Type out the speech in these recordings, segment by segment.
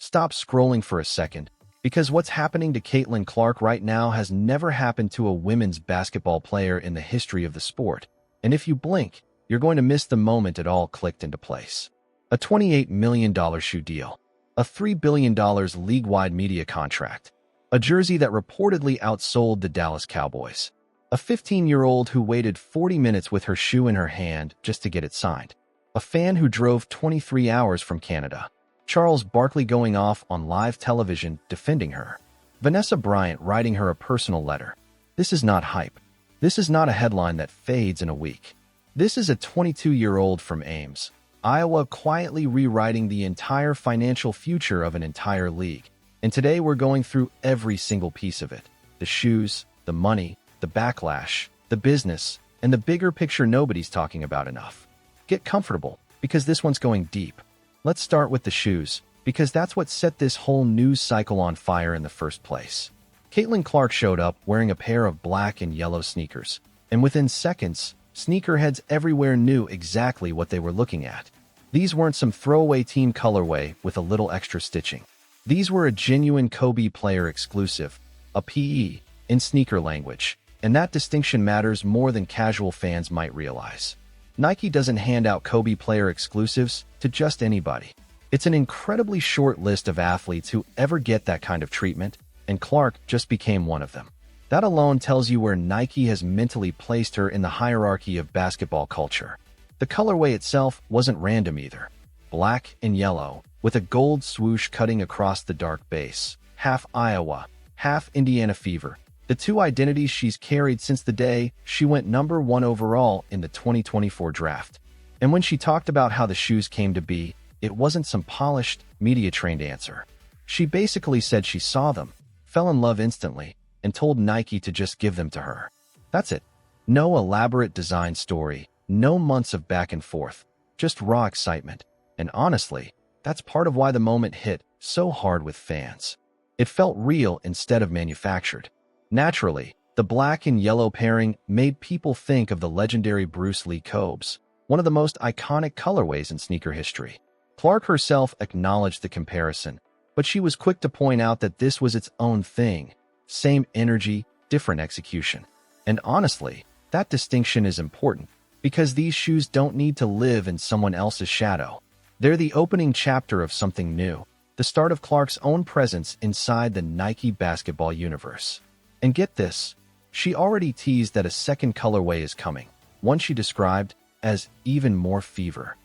stop scrolling for a second, because what's happening to Caitlin Clark right now has never happened to a women's basketball player in the history of the sport. And if you blink, you're going to miss the moment it all clicked into place. A $28 million shoe deal, a $3 billion league-wide media contract, a jersey that reportedly outsold the Dallas Cowboys, a 15-year-old who waited 40 minutes with her shoe in her hand just to get it signed, a fan who drove 23 hours from Canada, Charles Barkley going off on live television defending her, Vanessa Bryant writing her a personal letter. This is not hype. This is not a headline that fades in a week. This is a 22-year-old from Ames, Iowa, quietly rewriting the entire financial future of an entire league. And today we're going through every single piece of it. The shoes, the money, the backlash, the business, and the bigger picture nobody's talking about enough. Get comfortable, because this one's going deep. Let's start with the shoes, because that's what set this whole news cycle on fire in the first place. Caitlin Clark showed up wearing a pair of black and yellow sneakers, and within seconds, sneakerheads everywhere knew exactly what they were looking at. These weren't some throwaway team colorway with a little extra stitching. These were a genuine Kobe player exclusive, a PE, in sneaker language, and that distinction matters more than casual fans might realize. Nike doesn't hand out Kobe player exclusives to just anybody. It's an incredibly short list of athletes who ever get that kind of treatment, and Clark just became one of them. That alone tells you where Nike has mentally placed her in the hierarchy of basketball culture. The colorway itself wasn't random either. Black and yellow, with a gold swoosh cutting across the dark base. Half Iowa, half Indiana Fever. The two identities she's carried since the day she went number 1 overall in the 2024 draft. And when she talked about how the shoes came to be, it wasn't some polished, media-trained answer. She basically said she saw them, fell in love instantly, and told Nike to just give them to her. That's it. No elaborate design story, no months of back and forth, just raw excitement. And honestly, that's part of why the moment hit so hard with fans. It felt real instead of manufactured. Naturally, the black and yellow pairing made people think of the legendary Bruce Lee Cobes, one of the most iconic colorways in sneaker history. Clark herself acknowledged the comparison, but she was quick to point out that this was its own thing. Same energy, different execution. And honestly, that distinction is important, because these shoes don't need to live in someone else's shadow. They're the opening chapter of something new, the start of Clark's own presence inside the Nike basketball universe. And get this, she already teased that a second colorway is coming, one she described as even more fever.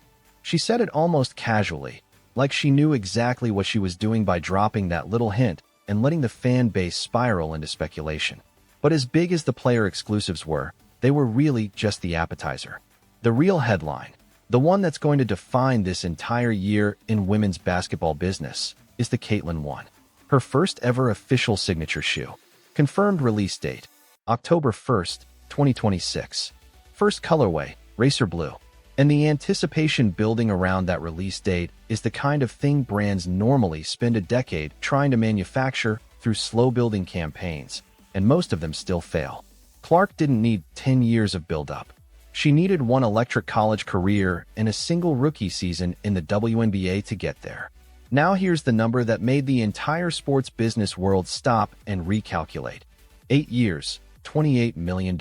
She said it almost casually, like she knew exactly what she was doing by dropping that little hint and letting the fan base spiral into speculation. But as big as the player exclusives were, they were really just the appetizer. The real headline, the one that's going to define this entire year in women's basketball business, is the Caitlin 1. Her first ever official signature shoe. Confirmed release date, October 1st, 2026. First colorway, racer blue. And the anticipation building around that release date is the kind of thing brands normally spend a decade trying to manufacture through slow-building campaigns, and most of them still fail. Clark didn't need 10 years of build-up. She needed one electric college career and a single rookie season in the WNBA to get there. Now here's the number that made the entire sports business world stop and recalculate. 8 years, $28 million.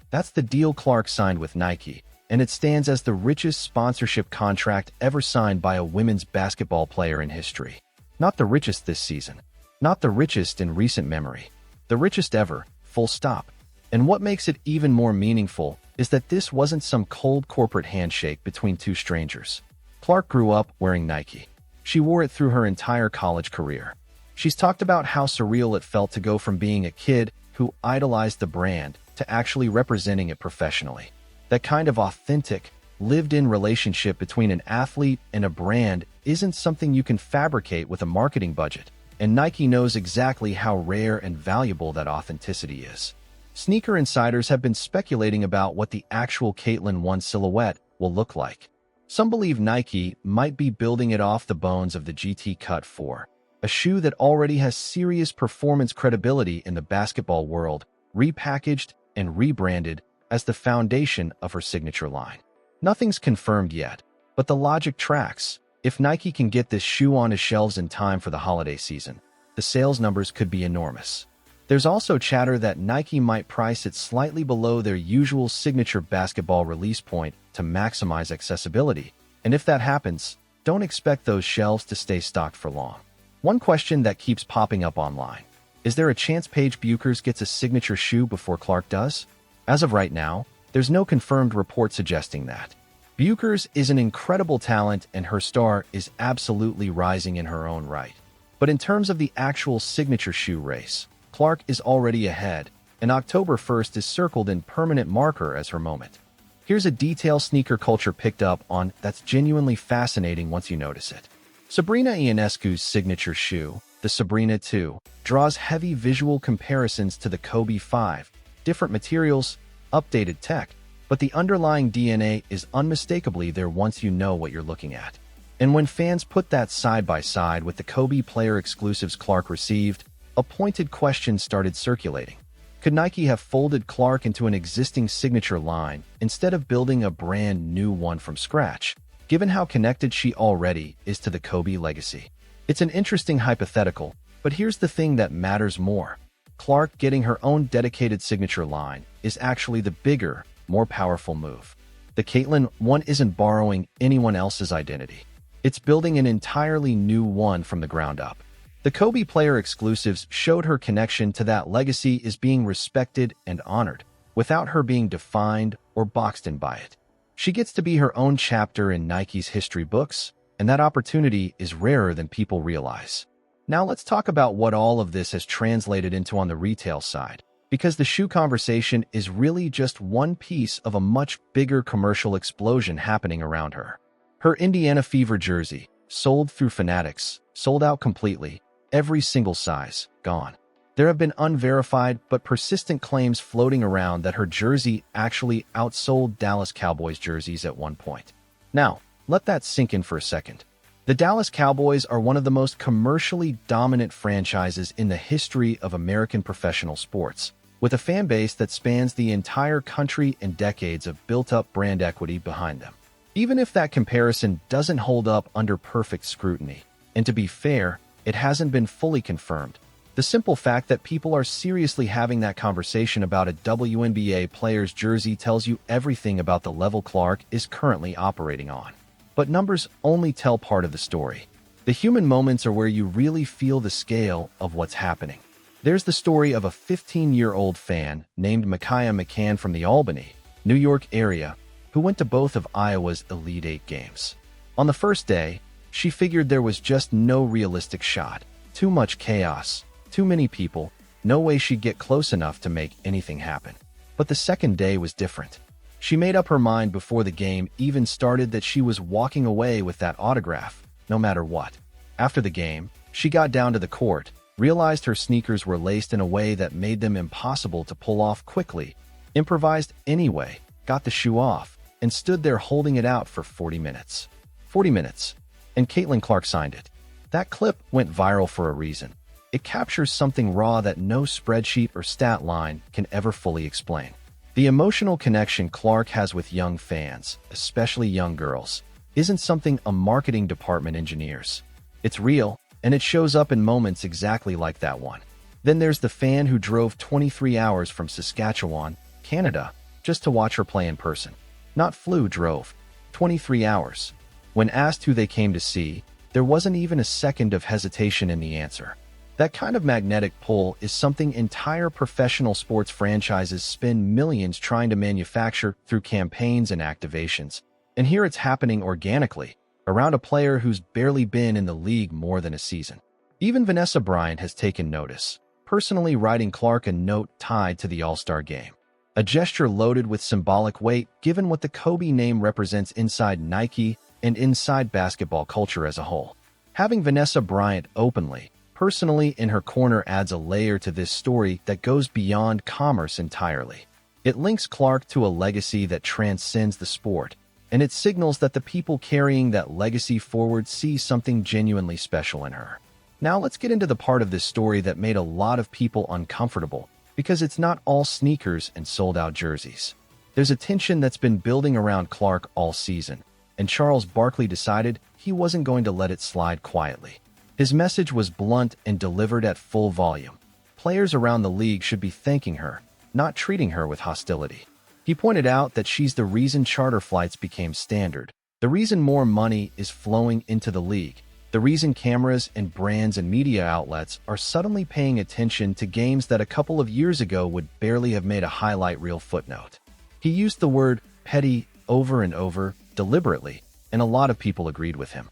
That's the deal Clark signed with Nike, and it stands as the richest sponsorship contract ever signed by a women's basketball player in history. Not the richest this season. Not the richest in recent memory. The richest ever, full stop. And what makes it even more meaningful is that this wasn't some cold corporate handshake between two strangers. Clark grew up wearing Nike. She wore it through her entire college career. She's talked about how surreal it felt to go from being a kid who idolized the brand to actually representing it professionally. That kind of authentic, lived-in relationship between an athlete and a brand isn't something you can fabricate with a marketing budget, and Nike knows exactly how rare and valuable that authenticity is. Sneaker insiders have been speculating about what the actual Caitlin 1 silhouette will look like. Some believe Nike might be building it off the bones of the GT Cut 4, a shoe that already has serious performance credibility in the basketball world, repackaged and rebranded as the foundation of her signature line. Nothing's confirmed yet, but the logic tracks. If Nike can get this shoe onto shelves in time for the holiday season, the sales numbers could be enormous. There's also chatter that Nike might price it slightly below their usual signature basketball release point to maximize accessibility. And if that happens, don't expect those shelves to stay stocked for long. One question that keeps popping up online: is there a chance Paige Bueckers gets a signature shoe before Clark does? As of right now, there's no confirmed report suggesting that. Bueckers is an incredible talent and her star is absolutely rising in her own right. But in terms of the actual signature shoe race, Clark is already ahead, and October 1st is circled in permanent marker as her moment. Here's a detail sneaker culture picked up on that's genuinely fascinating once you notice it. Sabrina Ionescu's signature shoe, the Sabrina 2, draws heavy visual comparisons to the Kobe 5, different materials, updated tech, but the underlying DNA is unmistakably there once you know what you're looking at. And when fans put that side by side with the Kobe player exclusives Clark received, a pointed question started circulating. Could Nike have folded Clark into an existing signature line instead of building a brand new one from scratch, given how connected she already is to the Kobe legacy? It's an interesting hypothetical, but here's the thing that matters more. Clark getting her own dedicated signature line is actually the bigger, more powerful move. The Caitlin one isn't borrowing anyone else's identity. It's building an entirely new one from the ground up. The Kobe player exclusives showed her connection to that legacy is being respected and honored, without her being defined or boxed in by it. She gets to be her own chapter in Nike's history books, and that opportunity is rarer than people realize. Now let's talk about what all of this has translated into on the retail side, because the shoe conversation is really just one piece of a much bigger commercial explosion happening around her. Her Indiana Fever jersey, sold through Fanatics, sold out completely. Every single size, gone. There have been unverified but persistent claims floating around that her jersey actually outsold Dallas Cowboys jerseys at one point. Now, let that sink in for a second. The Dallas Cowboys are one of the most commercially dominant franchises in the history of American professional sports, with a fan base that spans the entire country and decades of built-up brand equity behind them. Even if that comparison doesn't hold up under perfect scrutiny, and to be fair, it hasn't been fully confirmed, the simple fact that people are seriously having that conversation about a WNBA player's jersey tells you everything about the level Clark is currently operating on. But numbers only tell part of the story. The human moments are where you really feel the scale of what's happening. There's the story of a 15-year-old fan named Micaiah McCann from the Albany, New York area, who went to both of Iowa's Elite Eight games. On the first day, she figured there was just no realistic shot. Too much chaos, too many people, no way she'd get close enough to make anything happen. But the second day was different. She made up her mind before the game even started that she was walking away with that autograph, no matter what. After the game, she got down to the court, realized her sneakers were laced in a way that made them impossible to pull off quickly, improvised anyway, got the shoe off, and stood there holding it out for 40 minutes. 40 minutes. And Caitlin Clark signed it. That clip went viral for a reason. It captures something raw that no spreadsheet or stat line can ever fully explain. The emotional connection Clark has with young fans, especially young girls, isn't something a marketing department engineers. It's real, and it shows up in moments exactly like that one. Then there's the fan who drove 23 hours from Saskatchewan, Canada, just to watch her play in person. Not flew, drove. 23 hours. When asked who they came to see, there wasn't even a second of hesitation in the answer. That kind of magnetic pull is something entire professional sports franchises spend millions trying to manufacture through campaigns and activations. And here it's happening organically, around a player who's barely been in the league more than a season. Even Vanessa Bryant has taken notice, personally writing Clark a note tied to the All-Star game. A gesture loaded with symbolic weight given what the Kobe name represents inside Nike and inside basketball culture as a whole. Having Vanessa Bryant openly, personally in her corner adds a layer to this story that goes beyond commerce entirely. It links Clark to a legacy that transcends the sport, and it signals that the people carrying that legacy forward see something genuinely special in her. Now let's get into the part of this story that made a lot of people uncomfortable, because it's not all sneakers and sold-out jerseys. There's a tension that's been building around Clark all season, and Charles Barkley decided he wasn't going to let it slide quietly. His message was blunt and delivered at full volume. Players around the league should be thanking her, not treating her with hostility. He pointed out that she's the reason charter flights became standard, the reason more money is flowing into the league, the reason cameras and brands and media outlets are suddenly paying attention to games that a couple of years ago would barely have made a highlight reel footnote. He used the word petty over and over, deliberately, and a lot of people agreed with him.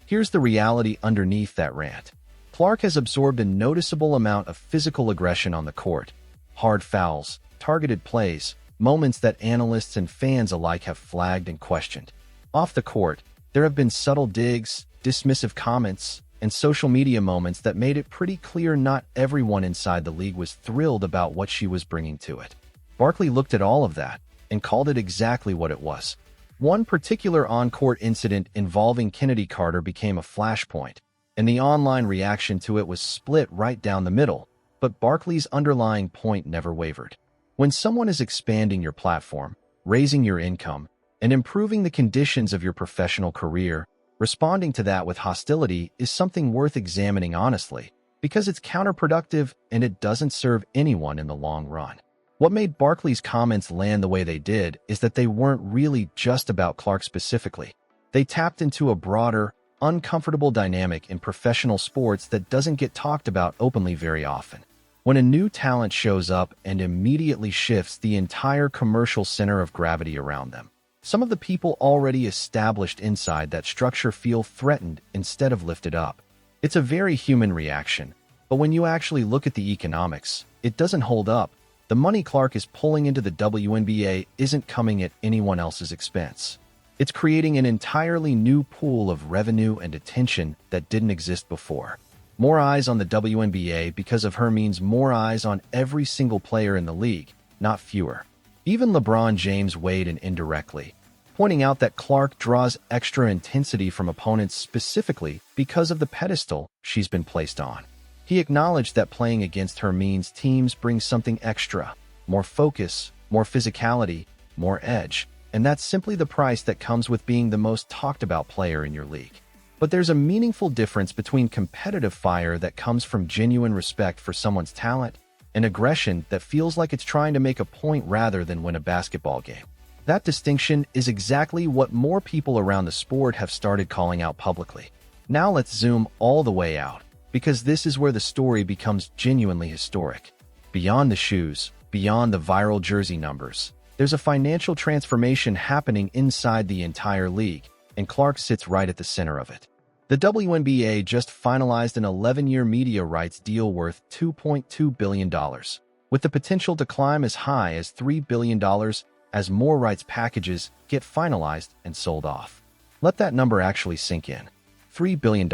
Here's the reality underneath that rant. Clark has absorbed a noticeable amount of physical aggression on the court. Hard fouls, targeted plays, moments that analysts and fans alike have flagged and questioned. Off the court, there have been subtle digs, dismissive comments, and social media moments that made it pretty clear not everyone inside the league was thrilled about what she was bringing to it. Barkley looked at all of that and called it exactly what it was. One particular on-court incident involving Kennedy Carter became a flashpoint, and the online reaction to it was split right down the middle, but Barkley's underlying point never wavered. When someone is expanding your platform, raising your income, and improving the conditions of your professional career, responding to that with hostility is something worth examining honestly, because it's counterproductive and it doesn't serve anyone in the long run. What made Barkley's comments land the way they did is that they weren't really just about Clark specifically. They tapped into a broader, uncomfortable dynamic in professional sports that doesn't get talked about openly very often. When a new talent shows up and immediately shifts the entire commercial center of gravity around them, some of the people already established inside that structure feel threatened instead of lifted up. It's a very human reaction, but when you actually look at the economics, it doesn't hold up. The money Clark is pulling into the WNBA isn't coming at anyone else's expense. It's creating an entirely new pool of revenue and attention that didn't exist before. More eyes on the WNBA because of her means more eyes on every single player in the league, not fewer. Even LeBron James weighed in indirectly, pointing out that Clark draws extra intensity from opponents specifically because of the pedestal she's been placed on. He acknowledged that playing against her means teams bring something extra, more focus, more physicality, more edge, and that's simply the price that comes with being the most talked about player in your league. But there's a meaningful difference between competitive fire that comes from genuine respect for someone's talent and aggression that feels like it's trying to make a point rather than win a basketball game. That distinction is exactly what more people around the sport have started calling out publicly. Now let's zoom all the way out, because this is where the story becomes genuinely historic. Beyond the shoes, beyond the viral jersey numbers, there's a financial transformation happening inside the entire league, and Clark sits right at the center of it. The WNBA just finalized an 11-year media rights deal worth $2.2 billion, with the potential to climb as high as $3 billion as more rights packages get finalized and sold off. Let that number actually sink in. $3 billion.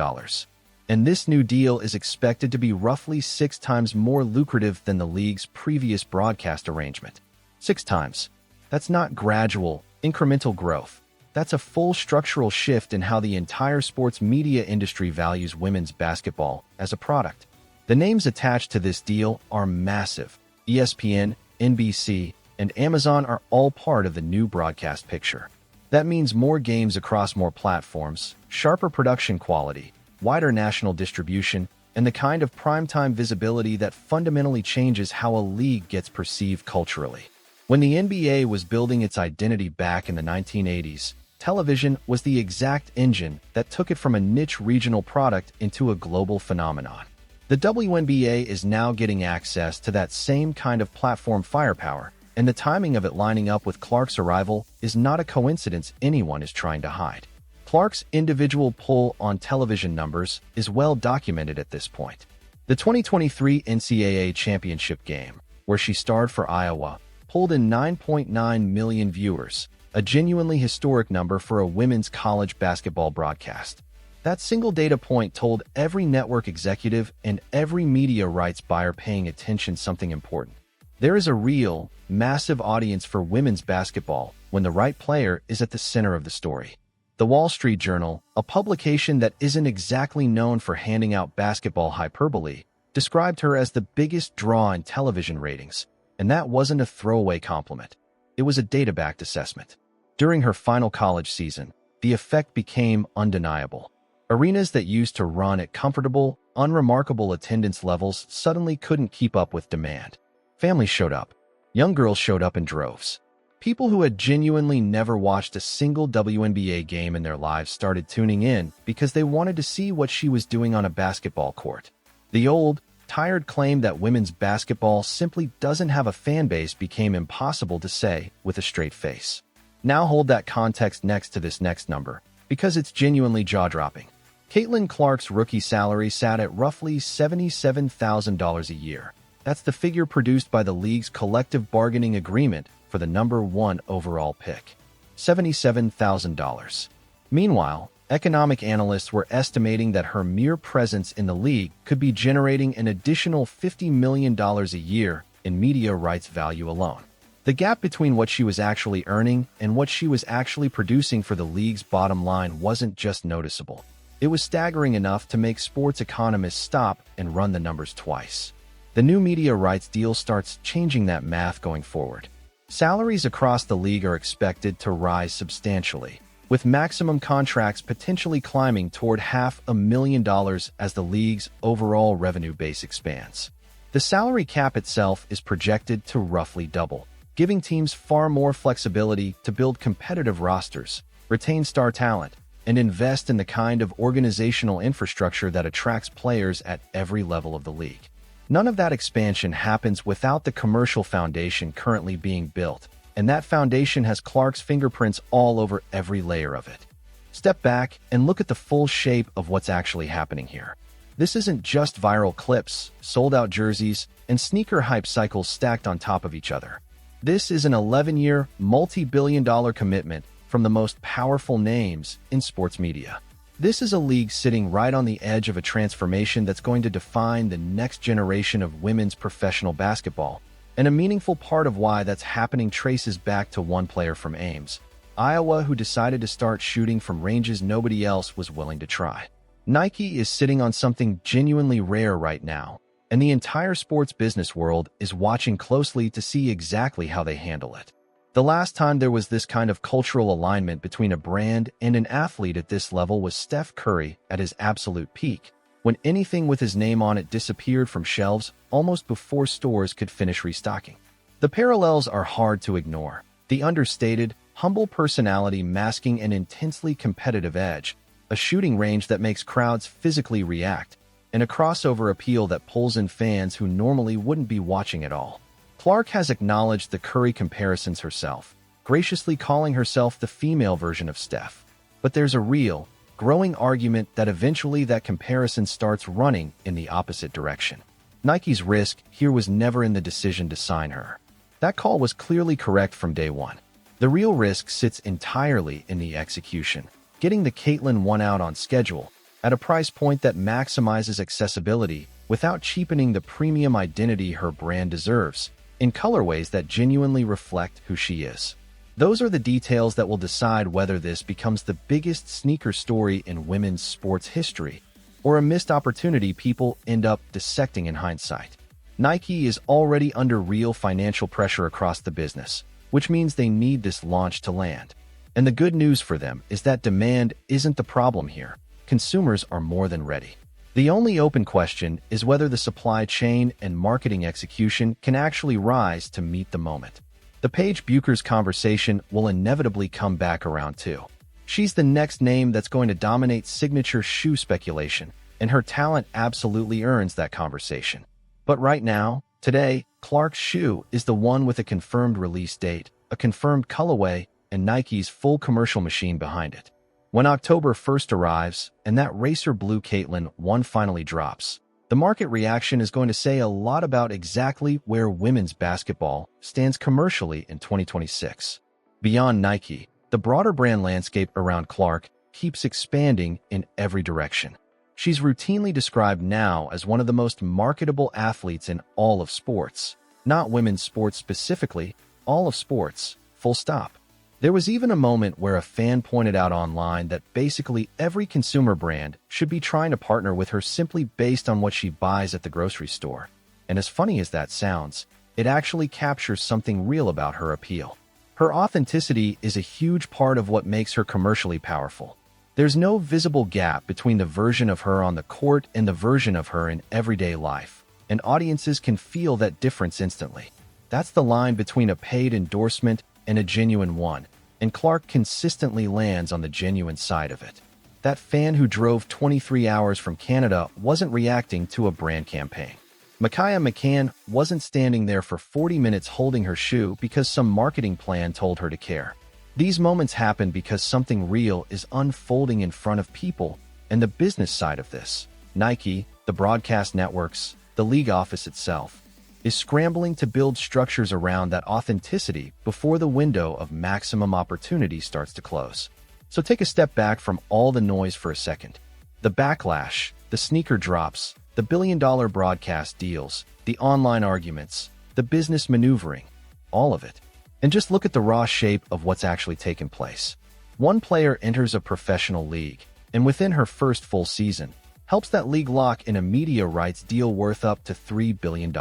And this new deal is expected to be roughly 6 times more lucrative than the league's previous broadcast arrangement. 6 times. That's not gradual, incremental growth. That's a full structural shift in how the entire sports media industry values women's basketball as a product. The names attached to this deal are massive. ESPN, NBC, and Amazon are all part of the new broadcast picture. That means more games across more platforms, sharper production quality, wider national distribution, and the kind of primetime visibility that fundamentally changes how a league gets perceived culturally. When the NBA was building its identity back in the 1980s, television was the exact engine that took it from a niche regional product into a global phenomenon. The WNBA is now getting access to that same kind of platform firepower, and the timing of it lining up with Clark's arrival is not a coincidence anyone is trying to hide. Clark's individual pull on television numbers is well documented at this point. The 2023 NCAA championship game, where she starred for Iowa, pulled in 9.9 million viewers, a genuinely historic number for a women's college basketball broadcast. That single data point told every network executive and every media rights buyer paying attention something important. There is a real, massive audience for women's basketball when the right player is at the center of the story. The Wall Street Journal, a publication that isn't exactly known for handing out basketball hyperbole, described her as the biggest draw in television ratings, and that wasn't a throwaway compliment. It was a data-backed assessment. During her final college season, the effect became undeniable. Arenas that used to run at comfortable, unremarkable attendance levels suddenly couldn't keep up with demand. Families showed up. Young girls showed up in droves. People who had genuinely never watched a single WNBA game in their lives started tuning in because they wanted to see what she was doing on a basketball court. The old, tired claim that women's basketball simply doesn't have a fan base became impossible to say with a straight face. Now hold that context next to this next number, because it's genuinely jaw-dropping. Caitlin Clark's rookie salary sat at roughly $77,000 a year. That's the figure produced by the league's collective bargaining agreement for the #1 overall pick. $77,000. Meanwhile, economic analysts were estimating that her mere presence in the league could be generating an additional $50 million a year in media rights value alone. The gap between what she was actually earning and what she was actually producing for the league's bottom line wasn't just noticeable. It was staggering enough to make sports economists stop and run the numbers twice. The new media rights deal starts changing that math going forward. Salaries across the league are expected to rise substantially, with maximum contracts potentially climbing toward $500,000 as the league's overall revenue base expands. The salary cap itself is projected to roughly double, giving teams far more flexibility to build competitive rosters, retain star talent, and invest in the kind of organizational infrastructure that attracts players at every level of the league. None of that expansion happens without the commercial foundation currently being built, and that foundation has Clark's fingerprints all over every layer of it. Step back and look at the full shape of what's actually happening here. This isn't just viral clips, sold-out jerseys, and sneaker hype cycles stacked on top of each other. This is an 11-year, multi-billion-dollar commitment from the most powerful names in sports media. This is a league sitting right on the edge of a transformation that's going to define the next generation of women's professional basketball, and a meaningful part of why that's happening traces back to one player from Ames, Iowa, who decided to start shooting from ranges nobody else was willing to try. Nike is sitting on something genuinely rare right now, and the entire sports business world is watching closely to see exactly how they handle it. The last time there was this kind of cultural alignment between a brand and an athlete at this level was Steph Curry at his absolute peak, when anything with his name on it disappeared from shelves almost before stores could finish restocking. The parallels are hard to ignore. The understated, humble personality masking an intensely competitive edge, a shooting range that makes crowds physically react, and a crossover appeal that pulls in fans who normally wouldn't be watching at all. Clark has acknowledged the Curry comparisons herself, graciously calling herself the female version of Steph. But there's a real, growing argument that eventually that comparison starts running in the opposite direction. Nike's risk here was never in the decision to sign her. That call was clearly correct from day one. The real risk sits entirely in the execution, getting the Caitlin one out on schedule, at a price point that maximizes accessibility without cheapening the premium identity her brand deserves, in colorways that genuinely reflect who she is. Those are the details that will decide whether this becomes the biggest sneaker story in women's sports history, or a missed opportunity people end up dissecting in hindsight. Nike is already under real financial pressure across the business, which means they need this launch to land. And the good news for them is that demand isn't the problem here. Consumers are more than ready. The only open question is whether the supply chain and marketing execution can actually rise to meet the moment. The Paige Buecher's conversation will inevitably come back around too. She's the next name that's going to dominate signature shoe speculation, and her talent absolutely earns that conversation. But right now, today, Clark's shoe is the one with a confirmed release date, a confirmed colorway, and Nike's full commercial machine behind it. When October 1st arrives, and that racer blue Caitlin one finally drops, the market reaction is going to say a lot about exactly where women's basketball stands commercially in 2026. Beyond Nike, the broader brand landscape around Clark keeps expanding in every direction. She's routinely described now as one of the most marketable athletes in all of sports. Not women's sports specifically, all of sports, full stop. There was even a moment where a fan pointed out online that basically every consumer brand should be trying to partner with her simply based on what she buys at the grocery store. And as funny as that sounds, it actually captures something real about her appeal. Her authenticity is a huge part of what makes her commercially powerful. There's no visible gap between the version of her on the court and the version of her in everyday life, and audiences can feel that difference instantly. That's the line between a paid endorsement and a genuine one, and Clark consistently lands on the genuine side of it. That fan who drove 23 hours from Canada wasn't reacting to a brand campaign. Micaiah McCann wasn't standing there for 40 minutes holding her shoe because some marketing plan told her to care. These moments happen because something real is unfolding in front of people, and the business side of this, Nike, the broadcast networks, the league office itself, is scrambling to build structures around that authenticity before the window of maximum opportunity starts to close. So take a step back from all the noise for a second. The backlash, the sneaker drops, the billion-dollar broadcast deals, the online arguments, the business maneuvering, all of it. And just look at the raw shape of what's actually taken place. One player enters a professional league, and within her first full season, helps that league lock in a media rights deal worth up to $3 billion.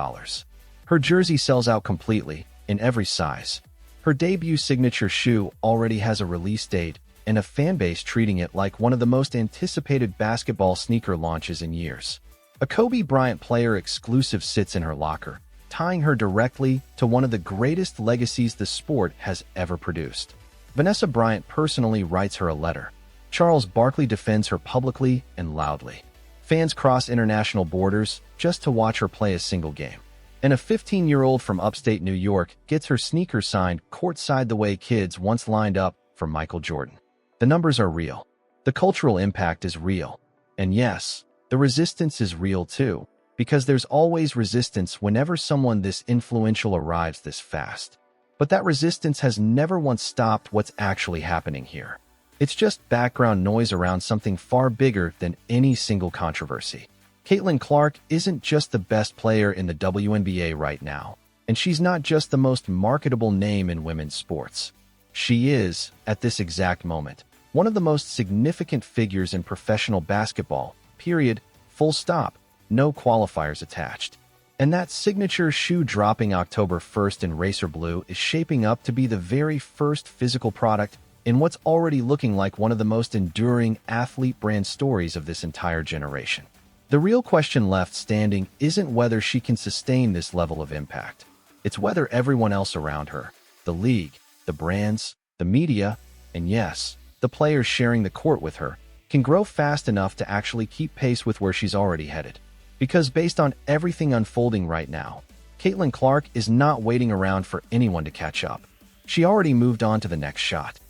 Her jersey sells out completely, in every size. Her debut signature shoe already has a release date, and a fanbase treating it like one of the most anticipated basketball sneaker launches in years. A Kobe Bryant player exclusive sits in her locker, tying her directly to one of the greatest legacies the sport has ever produced. Vanessa Bryant personally writes her a letter. Charles Barkley defends her publicly and loudly. Fans cross international borders just to watch her play a single game. And a 15-year-old from upstate New York gets her sneakers signed courtside the way kids once lined up for Michael Jordan. The numbers are real. The cultural impact is real. And yes, the resistance is real too, because there's always resistance whenever someone this influential arrives this fast. But that resistance has never once stopped what's actually happening here. It's just background noise around something far bigger than any single controversy. Caitlin Clark isn't just the best player in the WNBA right now, and she's not just the most marketable name in women's sports. She is, at this exact moment, one of the most significant figures in professional basketball, period, full stop, no qualifiers attached. And that signature shoe dropping October 1st in Racer Blue is shaping up to be the very first physical product in what's already looking like one of the most enduring athlete brand stories of this entire generation. The real question left standing isn't whether she can sustain this level of impact. It's whether everyone else around her, the league, the brands, the media, and yes, the players sharing the court with her, can grow fast enough to actually keep pace with where she's already headed. Because based on everything unfolding right now, Caitlin Clark is not waiting around for anyone to catch up. She already moved on to the next shot.